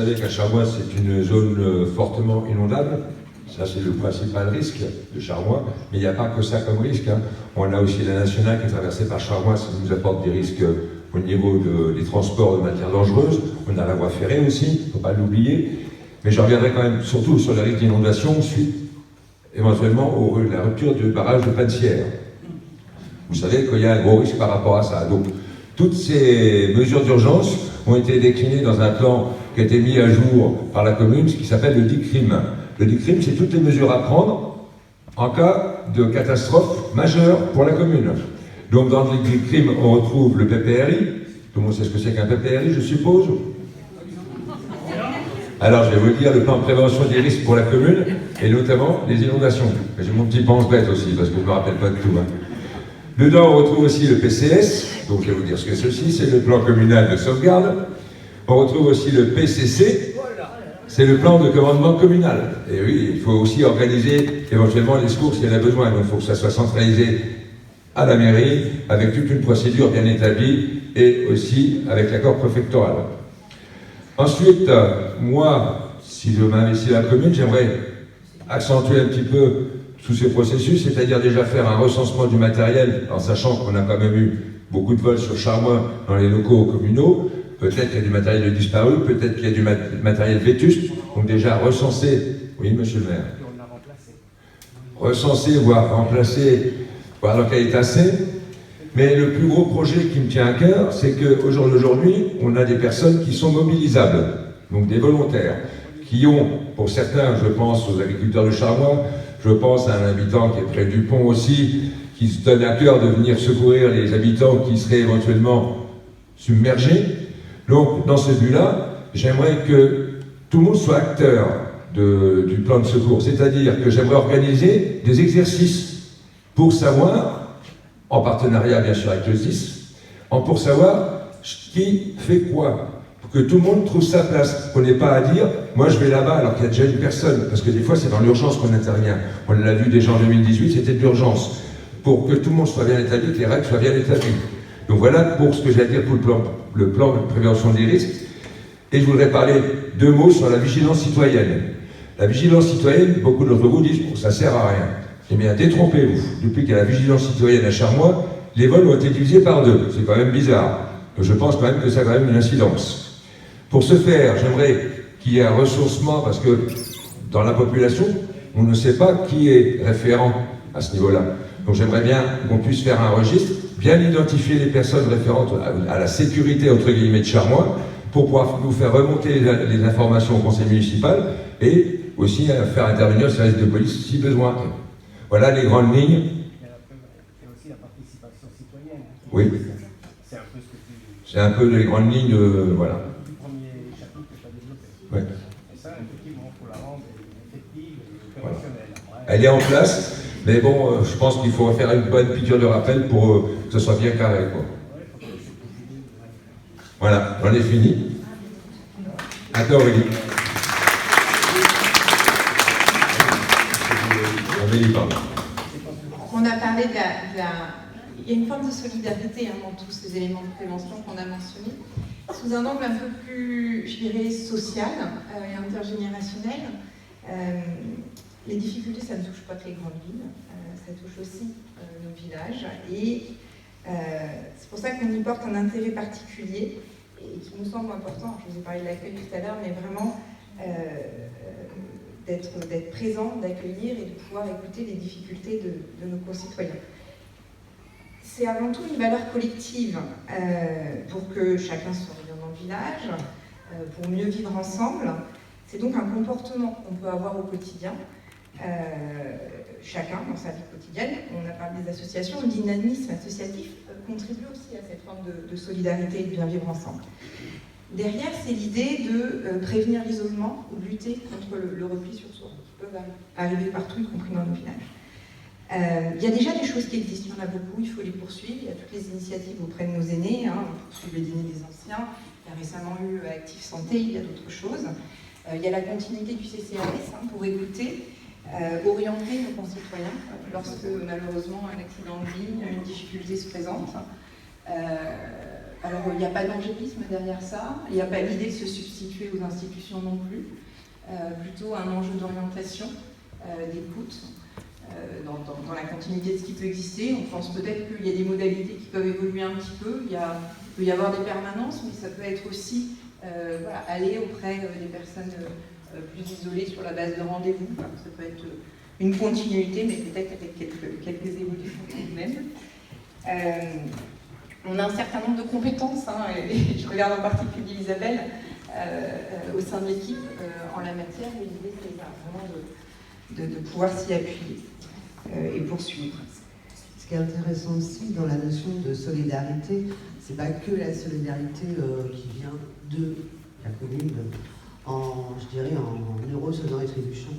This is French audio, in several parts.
savez qu'à Charmois, c'est une zone fortement inondable. Ça, c'est le principal risque de Charmois. Mais il n'y a pas que ça comme risque, hein. On a aussi la nationale qui est traversée par Charmois, ça nous apporte des risques au niveau des transports de matières dangereuses. On a la voie ferrée aussi, il ne faut pas l'oublier. Mais je reviendrai quand même surtout sur les risques d'inondation suite éventuellement à la rupture du barrage de Pansières. Vous savez qu'il y a un gros risque par rapport à ça. Donc, toutes ces mesures d'urgence ont été déclinées dans un plan qui a été mis à jour par la commune, ce qui s'appelle le DICRIM. Le DICRIM, c'est toutes les mesures à prendre en cas de catastrophe majeure pour la commune. Donc, dans le DICRIM, on retrouve le PPRI. Tout le monde sait ce que c'est qu'un PPRI, je suppose. Alors, je vais vous dire le plan de prévention des risques pour la commune, et notamment les inondations. J'ai mon petit pense-bête aussi, parce que je ne me rappelle pas de tout. Hein. Dedans, on retrouve aussi le PCS, donc je vais vous dire ce que c'est aussi, c'est le plan communal de sauvegarde. On retrouve aussi le PCC, c'est le plan de commandement communal. Et oui, il faut aussi organiser éventuellement les secours s'il y en a besoin, donc il faut que ça soit centralisé à la mairie, avec toute une procédure bien établie, et aussi avec l'accord préfectoral. Ensuite, moi, si je m'investis dans la commune, j'aimerais accentuer un petit peu tous ces processus, c'est-à-dire déjà faire un recensement du matériel, en sachant qu'on a quand même eu beaucoup de vols sur Charmois dans les locaux communaux. Peut-être qu'il y a du matériel disparu, peut-être qu'il y a du matériel vétuste. Donc déjà recenser, oui monsieur le maire, recenser, voire remplacer, voir dans quel état c'est. Mais le plus gros projet qui me tient à cœur, c'est qu'au jour d'aujourd'hui, on a des personnes qui sont mobilisables, donc des volontaires, qui ont, pour certains, je pense aux agriculteurs de Charmois, je pense à un habitant qui est près du pont aussi, qui se donne à cœur de venir secourir les habitants qui seraient éventuellement submergés. Donc, dans ce but-là, j'aimerais que tout le monde soit acteur du plan de secours, c'est-à-dire que j'aimerais organiser des exercices pour savoir, en partenariat bien sûr avec le SDIS, pour savoir qui fait quoi, pour que tout le monde trouve sa place, qu'on n'ait pas à dire « moi je vais là-bas » alors qu'il y a déjà une personne, parce que des fois c'est dans l'urgence qu'on intervient. On l'a vu déjà en 2018, c'était de l'urgence, pour que tout le monde soit bien établi, que les règles soient bien établies. Donc voilà pour ce que j'ai à dire pour le plan de prévention des risques. Et je voudrais parler 2 mots sur la vigilance citoyenne. La vigilance citoyenne, beaucoup d'entre vous disent « ça sert à rien ». Eh bien, détrompez-vous. Depuis qu'il y a la vigilance citoyenne à Charmois, les vols ont été divisés par 2. C'est quand même bizarre. Je pense quand même que ça a quand même une incidence. Pour ce faire, j'aimerais qu'il y ait un ressourcement, parce que dans la population, on ne sait pas qui est référent à ce niveau-là. Donc j'aimerais bien qu'on puisse faire un registre, bien identifier les personnes référentes à la sécurité, entre guillemets, de Charmois, pour pouvoir nous faire remonter les informations au conseil municipal, et aussi faire intervenir le service de police si besoin. Voilà les grandes lignes. Il y a aussi la participation citoyenne. Oui. C'est un peu ce que tu... C'est un peu les grandes lignes, voilà. Du premier chapitre que tu as développé. Oui. Et ça, effectivement, il faut la rendre effective et opérationnelle. Voilà. Elle est en place, mais bon, je pense qu'il faut faire une bonne piqûre de rappel pour que ce soit bien carré, quoi. Voilà, j'en ai fini. À toi, Aurélie. On a parlé de la... Il y a une forme de solidarité dans tous ces éléments de prévention qu'on a mentionnés, sous un angle un peu plus, je dirais, social et intergénérationnel. Les difficultés, ça ne touche pas que les grandes villes, ça touche aussi nos villages. Et c'est pour ça qu'on y porte un intérêt particulier et qui nous semble important. Je vous ai parlé de l'accueil tout à l'heure, mais vraiment... d'être présent, d'accueillir et de pouvoir écouter les difficultés de nos concitoyens. C'est avant tout une valeur collective pour que chacun soit bien dans le village, pour mieux vivre ensemble. C'est donc un comportement qu'on peut avoir au quotidien, chacun dans sa vie quotidienne. On a parlé des associations, le dynamisme associatif contribue aussi à cette forme de solidarité et de bien vivre ensemble. Derrière, c'est l'idée de prévenir l'isolement ou de lutter contre le repli sur soi, qui peuvent arriver partout, y compris dans nos villages. Il y a déjà des choses qui existent, il y en a beaucoup, il faut les poursuivre. Il y a toutes les initiatives auprès de nos aînés, on poursuit les dîners des anciens. Il y a récemment eu Active Santé, il y a d'autres choses. Il y a la continuité du CCAS pour écouter, orienter nos concitoyens lorsque malheureusement un accident de vie, une difficulté se présente. Alors, il n'y a pas d'angélisme derrière ça, il n'y a pas l'idée de se substituer aux institutions non plus, plutôt un enjeu d'orientation, d'écoute, dans la continuité de ce qui peut exister. On pense peut-être qu'il y a des modalités qui peuvent évoluer un petit peu, il peut y avoir des permanences, mais ça peut être aussi aller auprès des personnes plus isolées sur la base de rendez-vous. Enfin, ça peut être une continuité, mais peut-être avec quelques évolutions tout de même. On a un certain nombre de compétences, et je regarde en particulier Isabelle, au sein de l'équipe en la matière, et l'idée c'est vraiment de pouvoir s'y appuyer et poursuivre. Ce qui est intéressant aussi dans la notion de solidarité, c'est pas que la solidarité qui vient de la commune, je dirais en euros selon rétribution.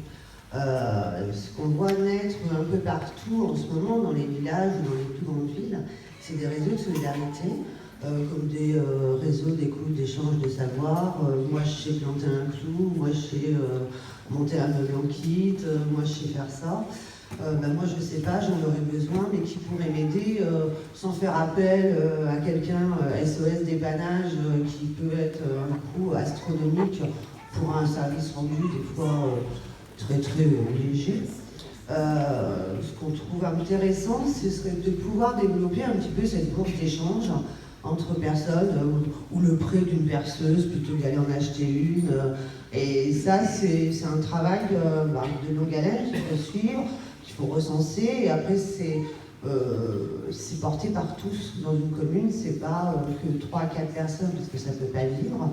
Ce qu'on voit naître un peu partout en ce moment dans les villages ou dans les plus grandes villes, c'est des réseaux de solidarité, comme des réseaux d'écoute, d'échange de savoir. Moi, je sais planter un clou, moi, je sais monter un meuble en kit, moi, je sais faire ça. Moi, je sais pas, j'en aurais besoin, mais qui pourrait m'aider sans faire appel à quelqu'un, SOS dépannage, qui peut être un coût astronomique pour un service rendu, des fois très très léger. Ce qu'on trouve intéressant, ce serait de pouvoir développer un petit peu cette bourse d'échange entre personnes, ou le prêt d'une perceuse plutôt qu'aller en acheter une. Et ça, c'est un travail de longue haleine qu'il faut suivre, qu'il faut recenser, et après c'est porté par tous dans une commune, c'est pas que 3 à 4 personnes, parce que ça peut pas vivre.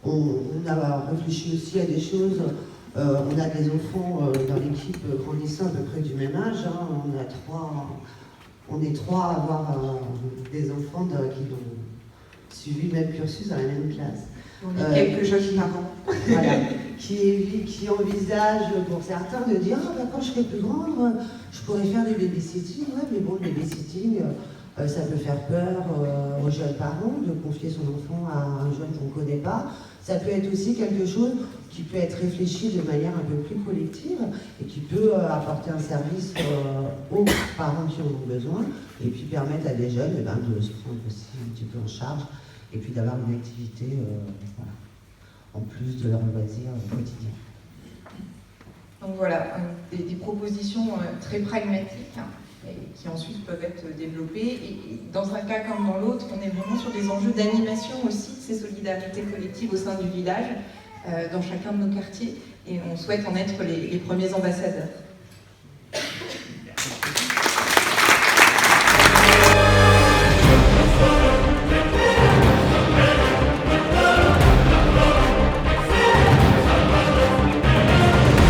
On a réfléchi aussi à des choses. On a des enfants dans l'équipe grandissant à peu près du même âge. On est 3 à avoir des enfants qui ont suivi le même cursus dans la même classe. On est quelques jeunes parents. Voilà, qui envisagent pour certains de dire quand je serai plus grande, je pourrais faire du babysitting. Ouais, mais bon, le babysitting, ça peut faire peur aux jeunes parents de confier son enfant à un jeune qu'on ne connaît pas. Ça peut être aussi quelque chose qui peut être réfléchi de manière un peu plus collective et qui peut apporter un service aux parents qui en ont besoin et puis permettre à des jeunes de se prendre aussi un petit peu en charge et puis d'avoir une activité en plus de leur loisir quotidien. Donc voilà, des propositions très pragmatiques et qui ensuite peuvent être développées. Et dans un cas comme dans l'autre, on est vraiment sur des enjeux d'animation aussi de ces solidarités collectives au sein du village, dans chacun de nos quartiers, et on souhaite en être les premiers ambassadeurs.